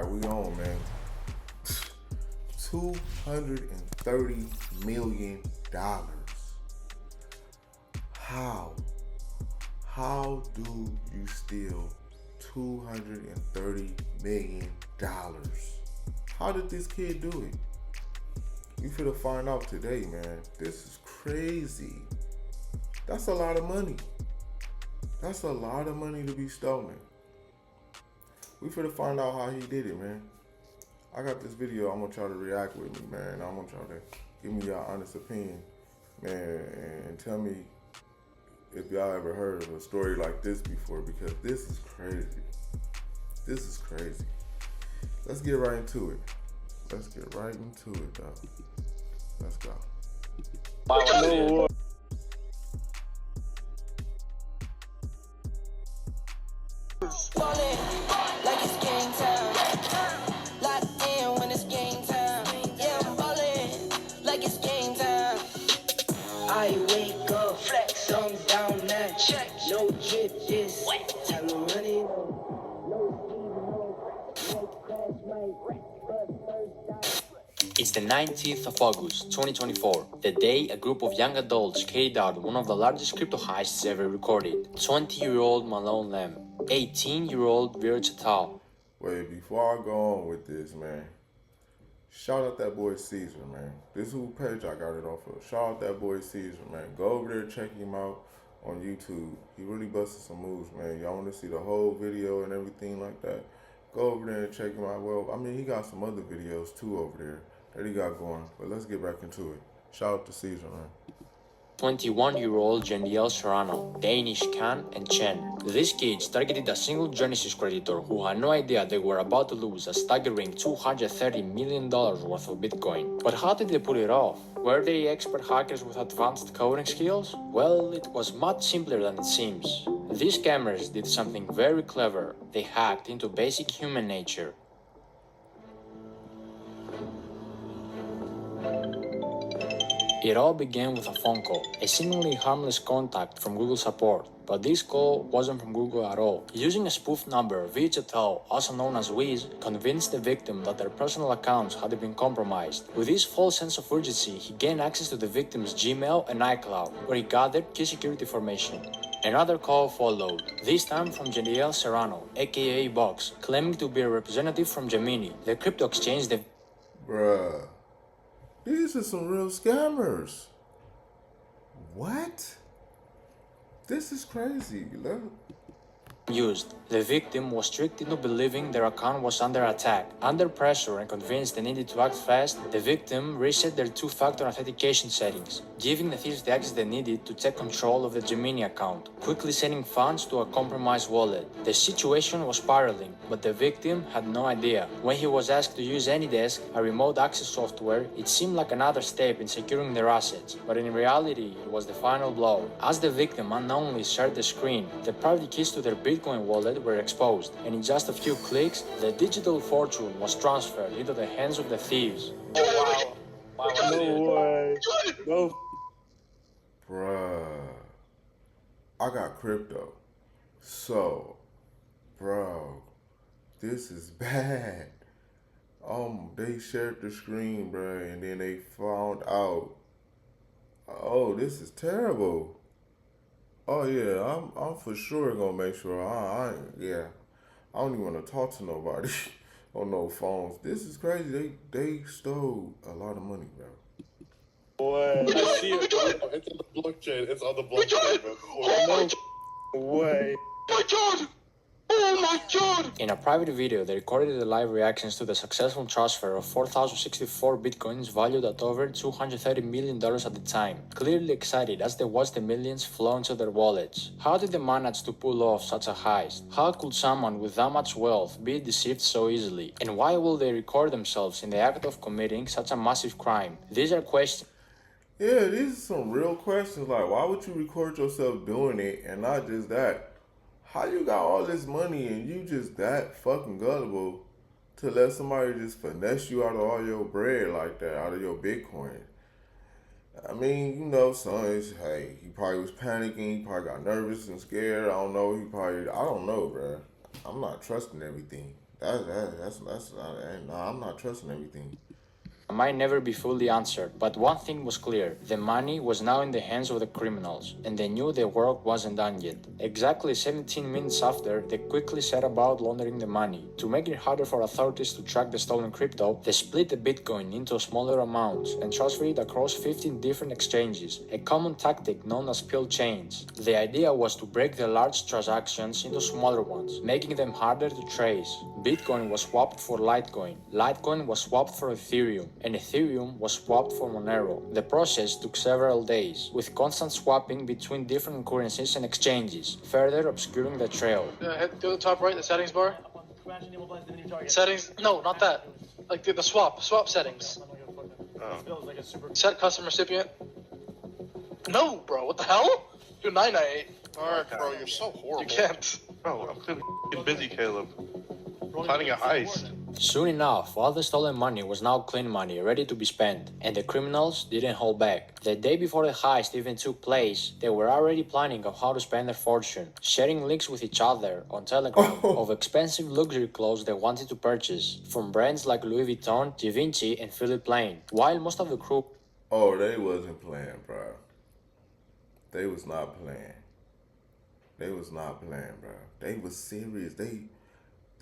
right, we on, man. $230 million. How? How do you steal $230 million? How did this kid do it? You finna find out today, man. This is crazy. That's a lot of money. That's a lot of money to be stolen. We finna find out how he did it, man. I got this video. I want y'all to react with me, man. I want y'all to give me your honest opinion, man, and tell me if y'all ever heard of a story like this before, because this is crazy. This is crazy. Let's get right into it. Let's get right into it, dog. Let's go. No. Like it's game time. Locked in when it's game time. Yeah, I'm ballin' like it's game time. I wake up, flex on down that check. No drip, this time to run it. It's the 19th of August, 2024, the day a group of young adults carried out one of the largest crypto heists ever recorded. 20-year-old Malone Lem, 18-year-old Viraj Atal. Wait, before I go on with this, man, shout out that boy Caesar, man. This is who page I got it off of. Shout out that boy Caesar, man. Go over there, check him out on YouTube. He really busted some moves, man. Y'all want to see the whole video and everything like that? Go over there and check him out. Well, I mean, he got some other videos too over there that he got going. But let's get back into it. Shout out to Caesar, man. 21-year-old Jandiel Serrano, Danish Can and Chen. These kids targeted a single Genesis creditor who had no idea they were about to lose a staggering $230 million worth of Bitcoin. But how did they pull it off? Were they expert hackers with advanced coding skills? Well, it was much simpler than it seems. These scammers did something very clever. They hacked into basic human nature. It all began with a phone call, a seemingly harmless contact from Google support. But this call wasn't from Google at all. Using a spoof number, Viraj Atal, also known as Wiz, convinced the victim that their personal accounts had been compromised. With his false sense of urgency, he gained access to the victim's Gmail and iCloud, where he gathered key security information. Another call followed, this time from Jandiel Serrano, aka Box, claiming to be a representative from Gemini, the crypto exchange that... Bruh. These are some real scammers. What? This is crazy. used. The victim was tricked into believing their account was under attack. Under pressure and convinced they needed to act fast, the victim reset their two-factor authentication settings, giving the thieves the access they needed to take control of the Gemini account, quickly sending funds to a compromised wallet. The situation was spiraling, but the victim had no idea. When he was asked to use AnyDesk, a remote access software, it seemed like another step in securing their assets, but in reality, it was the final blow. As the victim unknowingly shared the screen, the private keys to their Bitcoin wallet were exposed, and in just a few clicks, the digital fortune was transferred into the hands of the thieves. Oh, wow. No way. No. Bruh. I got crypto. So, bro, this is bad. They shared the screen, bro, and then they found out. Oh, this is terrible. Oh yeah, I'm for sure gonna make sure I don't even want to talk to nobody on no phones. This is crazy. They stole a lot of money, bro. Boy, I see it. It's on the blockchain. It's on the blockchain, bro. no way. Oh my god! Oh my god! In a private video, they recorded the live reactions to the successful transfer of 4,064 bitcoins valued at over $230 million at the time, clearly excited as they watched the millions flow into their wallets. How did they manage to pull off such a heist? How could someone with that much wealth be deceived so easily? And why will they record themselves in the act of committing such a massive crime? These are questions. Yeah, these are some real questions. Like, why would you record yourself doing it, and not just that? How you got all this money and you just that fucking gullible to let somebody just finesse you out of all your bread like that, out of your Bitcoin? I mean, you know, hey, he probably was panicking, he probably got nervous and scared. I don't know, I don't know, bro. I'm not trusting everything I'm not trusting everything. Might never be fully answered, but one thing was clear. The money was now in the hands of the criminals, and they knew their work wasn't done yet. Exactly 17 minutes after, they quickly set about laundering the money. To make it harder for authorities to track the stolen crypto, they split the Bitcoin into smaller amounts and transferred it across 15 different exchanges, a common tactic known as pill chains. The idea was to break the large transactions into smaller ones, making them harder to trace. Bitcoin was swapped for Litecoin, Litecoin was swapped for Ethereum, and Ethereum was swapped for Monero. The process took several days, with constant swapping between different currencies and exchanges, further obscuring the trail. Hit the top right, the settings bar. Settings, no, not that. Like the swap settings. Set custom recipient. No, bro, what the hell? Do 998. Alright, bro, you're so horrible. You can't. Bro, I'm clearly busy, Caleb. Planning a heist. Soon enough, all the stolen money was now clean money, ready to be spent, and the criminals didn't hold back. The day before the heist even took place, they were already planning on how to spend their fortune, sharing links with each other on Telegram of expensive luxury clothes they wanted to purchase, from brands like Louis Vuitton, Givenchy, and Philippe Plein. While most of the crew... Oh, they wasn't playing, bro. They was not playing. They was not playing, bro. They was serious.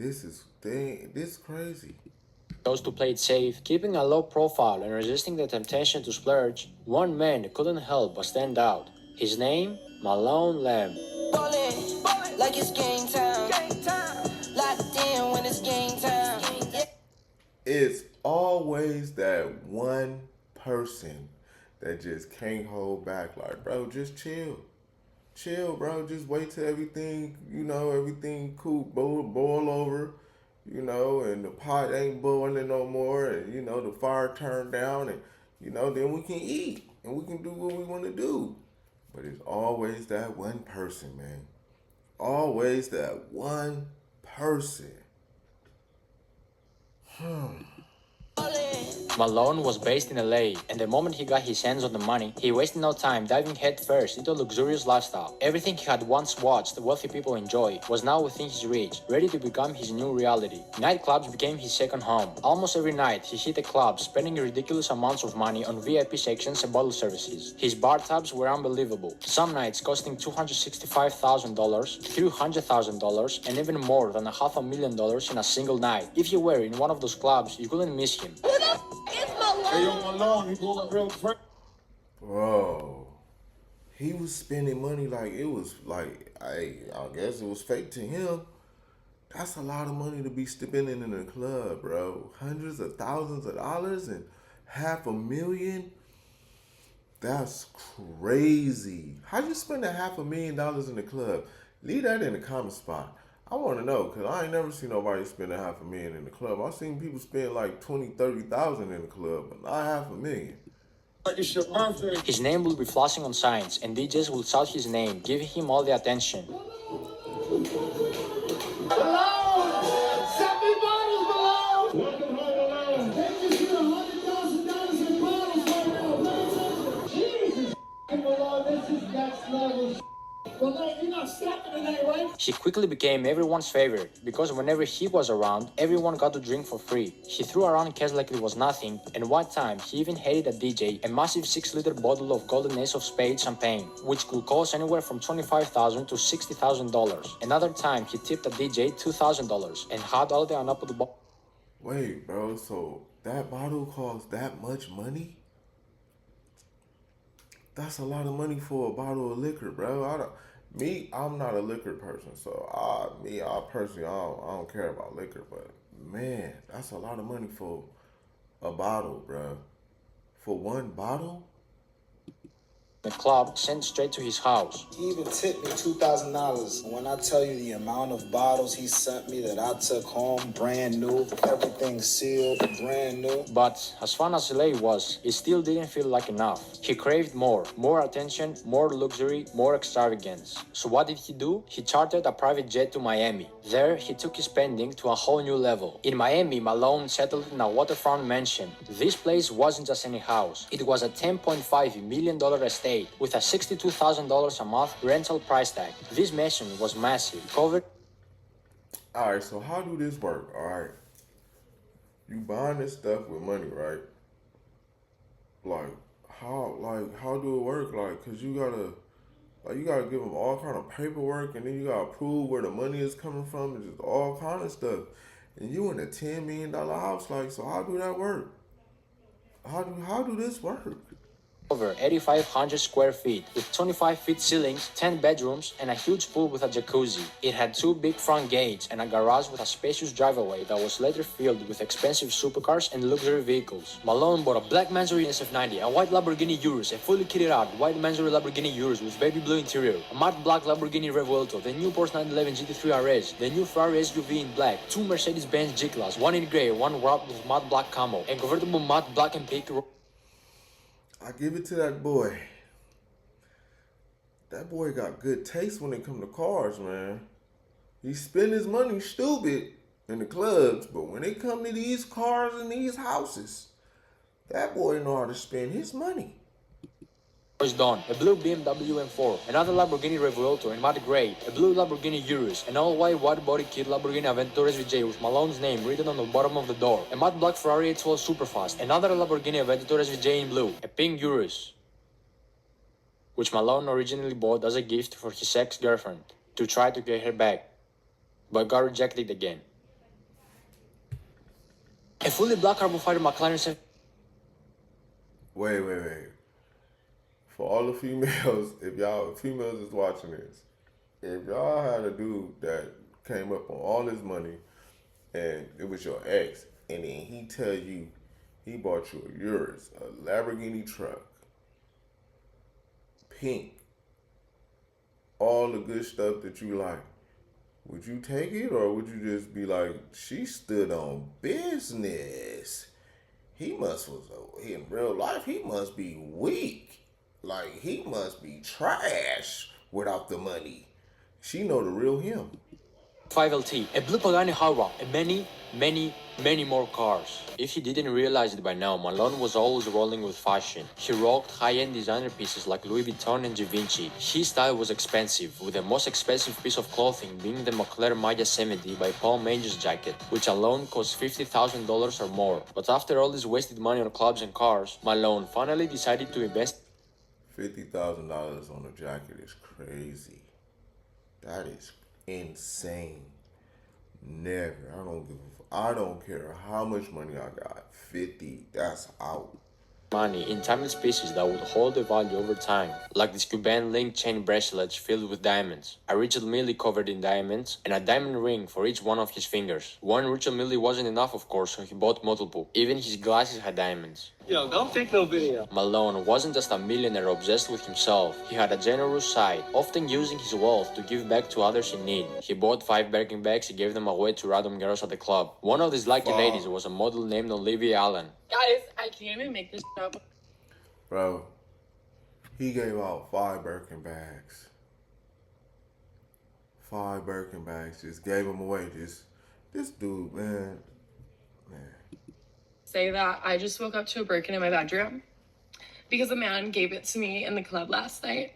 This crazy. chose to play it safe, keeping a low profile and resisting the temptation to splurge. One man couldn't help but stand out. His name, Malone Lamb. Ballin', like it's game time. Locked in when it's game time. Yeah. It's always that one person that just can't hold back. Like, bro, just chill. Chill, bro. Just wait till everything, everything cool, boil over, and the pot ain't boiling no more, and, the fire turned down, and, then we can eat, and we can do what we want to do. But it's always that one person, man. Always that one person. Malone was based in LA, and the moment he got his hands on the money, he wasted no time diving headfirst into a luxurious lifestyle. Everything he had once watched wealthy people enjoy was now within his reach, ready to become his new reality. Nightclubs became his second home. Almost every night, he hit a club, spending ridiculous amounts of money on VIP sections and bottle services. His bar tabs were unbelievable, some nights costing $265,000, $300,000, and even more than $500,000 in a single night. If you were in one of those clubs, you couldn't miss him. Bro, he was spending money like it was like, I guess it was fake to him. That's a lot of money to be spending in a club, bro. Hundreds of thousands of dollars and $500,000. That's crazy. How you spend $500,000 in the club? Leave that in the comment spot. I want to know, because I ain't never seen nobody spend $500,000 in the club. I've seen people spend like $20,000, $30,000 in the club, but not $500,000. His name will be flashing on signs, and DJs will shout his name, giving him all the attention. He quickly became everyone's favorite, because whenever he was around, everyone got to drink for free. He threw around cash like it was nothing, and one time he even hated a DJ a massive 6-liter bottle of Golden Ace of Spades champagne, which could cost anywhere from $25,000 to $60,000. Another time he tipped a DJ $2,000 and had all the unapple bottle. Wait, bro, so that bottle costs that much money? That's a lot of money for a bottle of liquor, bro. I'm not a liquor person, so I personally don't care about liquor, but man, that's a lot of money for a bottle, bro. For one bottle? The club sent straight to his house. He even tipped me $2,000. When I tell you the amount of bottles he sent me that I took home, brand new, everything sealed, brand new. But as fun as LA was, it still didn't feel like enough. He craved more attention, more luxury, more extravagance. So what did he do? He chartered a private jet to Miami. There, he took his spending to a whole new level. In Miami, Malone settled in a waterfront mansion. This place wasn't just any house. It was a $10.5 million estate with a $62,000 a month rental price tag. This mansion was massive, covered. All right, so how do this work? All right, you buying this stuff with money, right? Like how do it work? Like, cause you gotta give them all kind of paperwork, and then you gotta prove where the money is coming from, and just all kind of stuff. And you in a $10 million house, like, so how do that work? How do this work? Over 8,500 square feet, with 25 feet ceilings, 10 bedrooms, and a huge pool with a jacuzzi. It had 2 big front gates and a garage with a spacious driveway that was later filled with expensive supercars and luxury vehicles. Malone bought a black Mansory SF90, a white Lamborghini Urus, a fully kitted out white Mansory Lamborghini Urus with baby blue interior, a matte black Lamborghini Revuelto, the new Porsche 911 GT3 RS, the new Ferrari SUV in black, 2 Mercedes-Benz G-Class, 1 in grey, 1 wrapped with matte black camo, and convertible matte black and pink. I give it to that boy. That boy got good taste when it come to cars, man. He spend his money stupid in the clubs, but when it come to these cars and these houses, that boy know how to spend his money. Dawn, a blue BMW M4, another Lamborghini Revuelto in matte grey, a blue Lamborghini Urus, an all-white wide-body kit Lamborghini Aventador SVJ with Malone's name written on the bottom of the door, a matte black Ferrari 812 Superfast, another Lamborghini Aventador SVJ in blue, a pink Urus, which Malone originally bought as a gift for his ex-girlfriend to try to get her back, but got rejected again. A fully black carbon fiber McLaren. Wait. For all the females, if y'all females is watching this, if y'all had a dude that came up on all his money and it was your ex, and then he tell you he bought you a Urus, a Lamborghini truck, pink, all the good stuff that you like, would you take it, or would you just be like, she stood on business? In real life, he must be weak. Like, he must be trash without the money. She know the real him. 5LT, a blue Pagani Huayra, and many more cars. If you didn't realize it by now, Malone was always rolling with fashion. He rocked high-end designer pieces like Louis Vuitton and Givenchy. His style was expensive, with the most expensive piece of clothing being the Moncler Maya 70 by Paul Manges jacket, which alone cost $50,000 or more. But after all this wasted money on clubs and cars, Malone finally decided to invest $50,000 on a jacket is crazy. That is insane. Never. I don't care how much money I got. 50, that's out. Money in timeless pieces that would hold the value over time, like this Cuban link chain bracelets filled with diamonds, a Richard Mille covered in diamonds, and a diamond ring for each one of his fingers. One Richard Mille wasn't enough, of course, so he bought multiple. Even his glasses had diamonds. Yo, don't take no video. Malone wasn't just a millionaire obsessed with himself. He had a generous side, often using his wealth to give back to others in need. He bought 5 Birkin bags and gave them away to random girls at the club. One of these lucky ladies was a model named Olivia Allen. Guys, I can't even make this up. Bro, he gave out 5 Birkin bags. 5 Birkin bags, just gave them away. This dude, man. Say that I just woke up to a Birkin in my bedroom because a man gave it to me in the club last night.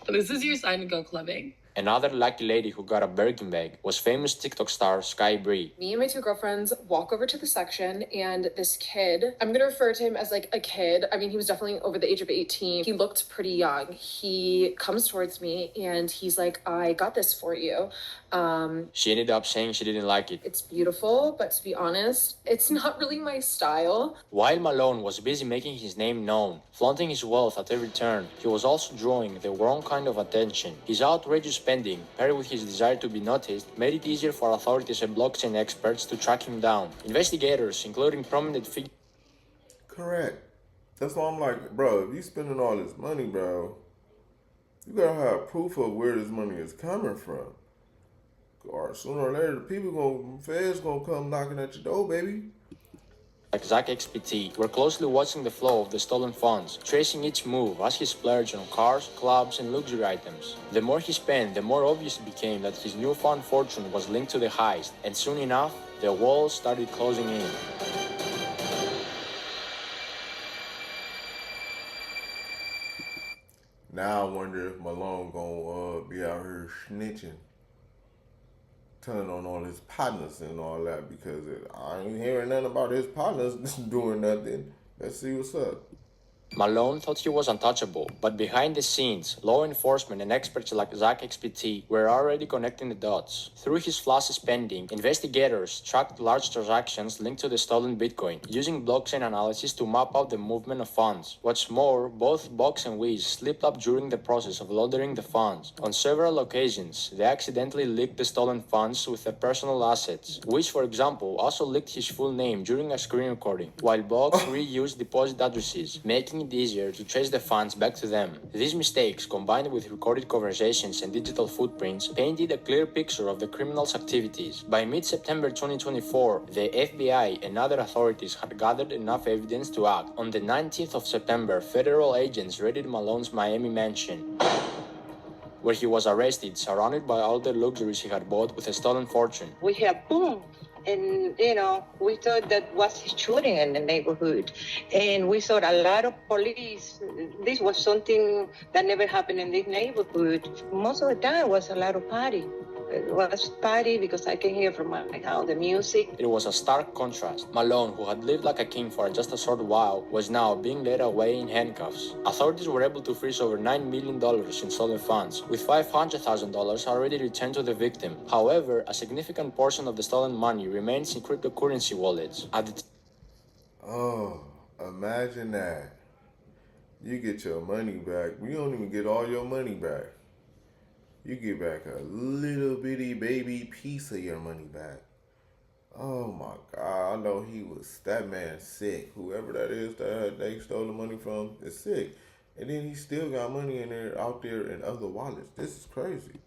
This is your sign to go clubbing. Another lucky lady who got a Birkin bag was famous TikTok star Sky Bree. Me and my 2 girlfriends walk over to the section, and this kid, I'm gonna refer to him as like a kid. I mean, he was definitely over the age of 18. He looked pretty young. He comes towards me and he's like, I got this for you. She ended up saying she didn't like it. It's beautiful, but to be honest, it's not really my style. While Malone was busy making his name known, flaunting his wealth at every turn, he was also drawing the wrong kind of attention. His outrageous spending, paired with his desire to be noticed, made it easier for authorities and blockchain experts to track him down. Investigators, including prominent figures. Correct. That's why I'm like, bro, if you spending all this money, bro, you gotta have proof of where this money is coming from. Or sooner or later, the feds gonna come knocking at your door, baby. Like Zach XPT, were closely watching the flow of the stolen funds, tracing each move as he splurged on cars, clubs, and luxury items. The more he spent, the more obvious it became that his newfound fortune was linked to the heist, and soon enough, the walls started closing in. Now I wonder if Malone gonna be out here snitching. telling on all his partners and all that because I ain't hearing nothing about his partners doing nothing. Let's see what's up. Malone thought he was untouchable, but behind the scenes, law enforcement and experts like Zach XPT were already connecting the dots. Through his flashy spending, investigators tracked large transactions linked to the stolen Bitcoin, using blockchain analysis to map out the movement of funds. What's more, both Box and Wiz slipped up during the process of laundering the funds. On several occasions, they accidentally leaked the stolen funds with their personal assets. Wiz, for example, also leaked his full name during a screen recording, while Box reused deposit addresses, making it easier to trace the funds back to them. These mistakes, combined with recorded conversations and digital footprints, painted a clear picture of the criminals' activities. By mid-September 2024, the FBI and other authorities had gathered enough evidence to act. On the 19th of September, federal agents raided Malone's Miami mansion, where he was arrested, surrounded by all the luxuries he had bought with a stolen fortune. We have boom. And, we thought that was shooting in the neighborhood. And we saw a lot of police. This was something that never happened in this neighborhood. Most of the time was a lot of party. It was party because I can hear from my house the music. It was a stark contrast. Malone, who had lived like a king for just a short while, was now being led away in handcuffs. Authorities were able to freeze over $9 million in stolen funds, with $500,000 already returned to the victim. However, a significant portion of the stolen money remains in cryptocurrency wallets. Oh, imagine that. You get your money back. You don't even get all your money back. You get back a little bitty baby piece of your money back. Oh my God, I know that man's sick. Whoever that is that they stole the money from is sick. And then he still got money out there in other wallets. This is crazy.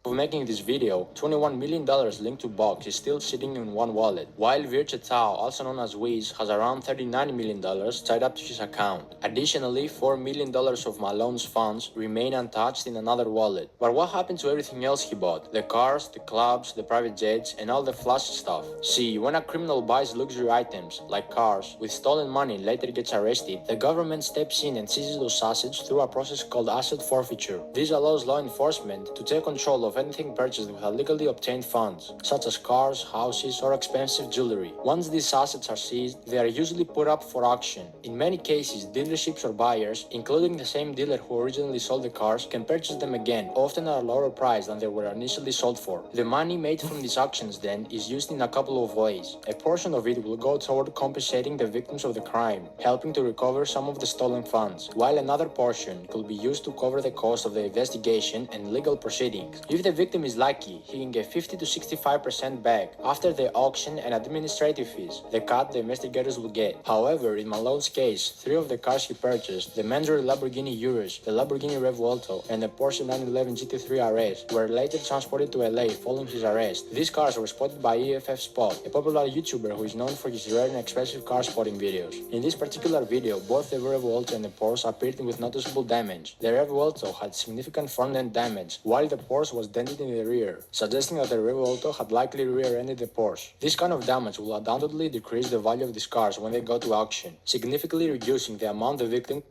Of making this video, $21 million linked to Box is still sitting in one wallet, while Virch et al., also known as Wiz, has around $39 million tied up to his account. Additionally, $4 million of Malone's funds remain untouched in another wallet. But what happened to everything else he bought? The cars, the clubs, the private jets, and all the flashy stuff? See, when a criminal buys luxury items, like cars, with stolen money and later gets arrested, the government steps in and seizes those assets through a process called asset forfeiture. This allows law enforcement to take control of anything purchased with illegally obtained funds, such as cars, houses, or expensive jewelry. Once these assets are seized, they are usually put up for auction. In many cases, dealerships or buyers, including the same dealer who originally sold the cars, can purchase them again, often at a lower price than they were initially sold for. The money made from these auctions then is used in a couple of ways. A portion of it will go toward compensating the victims of the crime, helping to recover some of the stolen funds, while another portion could be used to cover the cost of the investigation and legal proceedings. If the victim is lucky, he can get 50 to 65% back after the auction and administrative fees, the cut the investigators will get. However, in Malone's case, 3 of the cars he purchased, the Mandatory Lamborghini Urus, the Lamborghini Revuelto, and the Porsche 911 GT3 RS, were later transported to LA following his arrest. These cars were spotted by EFF Spot, a popular YouTuber who is known for his rare and expensive car spotting videos. In this particular video, both the Revuelto and the Porsche appeared with noticeable damage. The Revuelto had significant front-end damage, while the Porsche was dented in the rear, suggesting that the Revuelto had likely rear-ended the Porsche. This kind of damage will undoubtedly decrease the value of these cars when they go to auction, significantly reducing the amount the victim.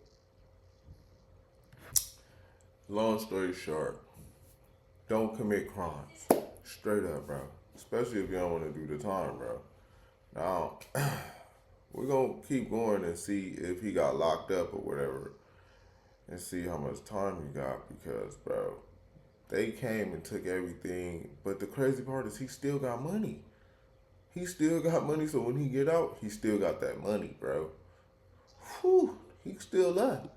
Long story short, don't commit crimes. Straight up, bro. Especially if you don't want to do the time, bro. Now, we're going to keep going and see if he got locked up or whatever. And see how much time he got because, bro, they came and took everything. But the crazy part is he still got money. He still got money, so when he get out, he still got that money, bro. Whew, he still left.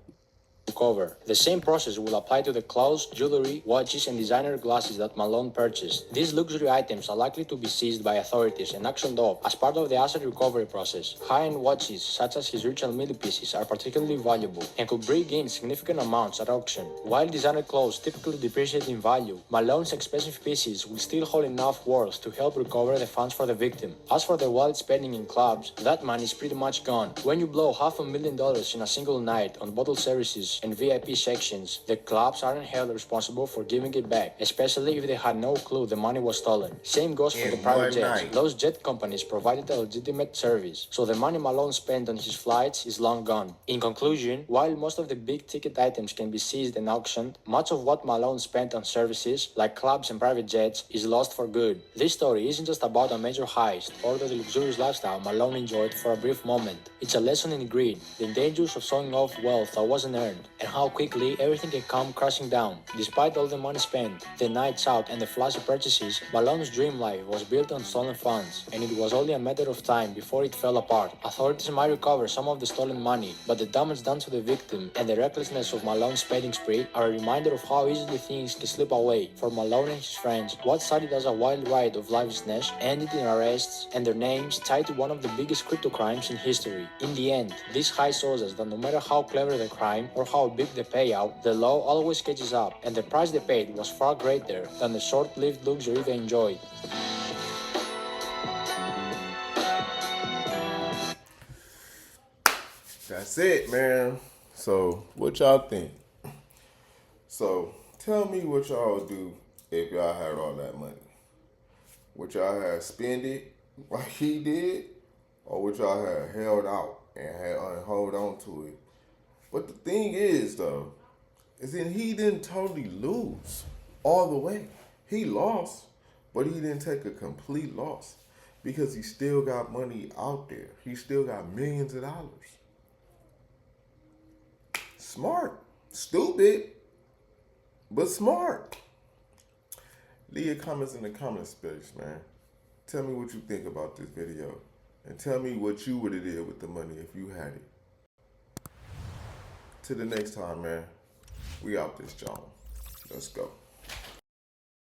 Cover. The same process will apply to the clothes, jewelry, watches, and designer glasses that Malone purchased. These luxury items are likely to be seized by authorities and auctioned off as part of the asset recovery process. High-end watches, such as his Richard Mille pieces, are particularly valuable and could bring in significant amounts at auction. While designer clothes typically depreciate in value, Malone's expensive pieces will still hold enough worth to help recover the funds for the victim. As for the wallet spending in clubs, that money is pretty much gone. When you blow $500,000 in a single night on bottle services, tips and VIP sections, the clubs aren't held responsible for giving it back, especially if they had no clue the money was stolen. Same goes for the private jets. Those jet companies provided a legitimate service, so the money Malone spent on his flights is long gone. In conclusion, while most of the big ticket items can be seized and auctioned, much of what Malone spent on services, like clubs and private jets, is lost for good. This story isn't just about a major heist or the luxurious lifestyle Malone enjoyed for a brief moment. It's a lesson in greed, the dangers of showing off wealth that wasn't earned, and how quickly everything can come crashing down. Despite all the money spent, the nights out, and the flashy purchases, Malone's dream life was built on stolen funds, and it was only a matter of time before it fell apart. Authorities might recover some of the stolen money, but the damage done to the victim and the recklessness of Malone's spending spree are a reminder of how easily things can slip away. For Malone and his friends, what started as a wild ride of lavishness ended in arrests and their names tied to one of the biggest crypto crimes in history. In the end, this heist shows us that no matter how clever the crime or how big the payout, the law always catches up, and the price they paid was far greater than the short-lived luxury they enjoyed. That's it, man. So, what y'all think? So, tell me what y'all would do if y'all had all that money. Would y'all have spent it like he did? Or would y'all have held out and hold on to it? But the thing is, though, is that he didn't totally lose all the way. He lost, but he didn't take a complete loss because he still got money out there. He still got millions of dollars. Smart. Stupid, but smart. Leave your comments in the comment space, man. Tell me what you think about this video. And tell me what you would have did with the money if you had it. Till the next time, man. We out this joint. Let's go.